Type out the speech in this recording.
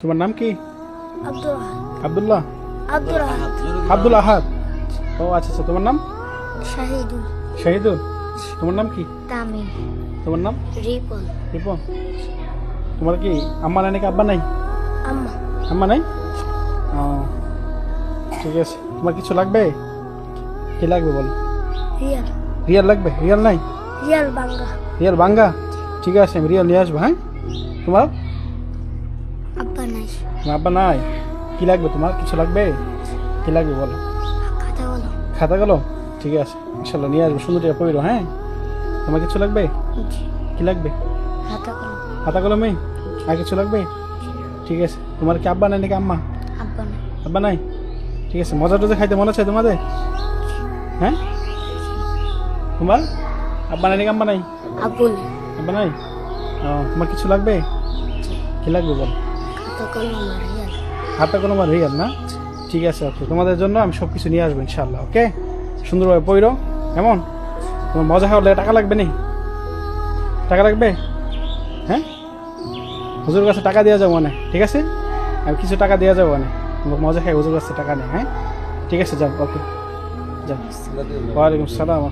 তোমার নাম কি? আব্দুল আহাদ। আব্দুল্লাহ? আব্দুল আহাদ। আব্দুল আহাদ। ও আচ্ছা আচ্ছা, তোমার নাম? শাহিদুল। শাহিদুল। তোমার নাম কি? তামিম। তোমার নাম? রিপন। রিপন। তোমার কি আম্মা নাই নাকি আব্বা নাই? আম্মা। আম্মা নাই? ও ঠিক আছে। তোমার কিছু লাগবে? কি লাগবে বলো? রিয়াল। রিয়াল লাগবে? রিয়াল নাই? রিয়াল বাঙ্গা। রিয়াল বাঙ্গা? ঠিক আছে, আমি রিয়াল নিয়ে আসবো। হ্যাঁ, তোমার? আব্বা নাই। তোমার আব্বা নাই? কি লাগবে তোমার? কিছু লাগবে? কি লাগবে বলো? খাতা বলো। খাতা গেলো? ঠিক আছে, ইনশাল্লাহ নিয়ে আসবো। সুন্দর করে পড়ো। হ্যাঁ, তোমার কিছু লাগবে? কি লাগবে? খাতা বলো। খাতা কলমে? আর কিছু লাগবে? ঠিক আছে। তোমার কি আব্বা নাই নাকি আম্মা? আব্বা নাই। আব্বা নাই? ঠিক আছে। মজা টজা খাইতে মনে আছে তোমাদের? হ্যাঁ, তোমার আব্বা নাই নাকি আম্মা নাই? আব্বু নাই। আব্বা নাই? ও, তোমার কিছু লাগবে? কি লাগবে বল? খাতা কলম আর রিয়াল। খাতা কলম আর রিয়াল না? ঠিক আছে, ওকে। তোমাদের জন্য আমি সব কিছু নিয়ে আসবো ইনশাল্লাহ। ওকে, সুন্দরভাবে পড়ো। কেমন? তোমার মজা হলে টাকা লাগবে নি? টাকা লাগবে? হ্যাঁ, হুজুর কাছে টাকা দেওয়া যাবো না? ঠিক আছে, আর কিছু টাকা দেওয়া যাবো না। তোমার মজা খাই, হুজুর কাছে টাকা নেই। হ্যাঁ, ঠিক আছে, যাও। ওকে, যাও। ওয়ালাইকুম আসসালাম।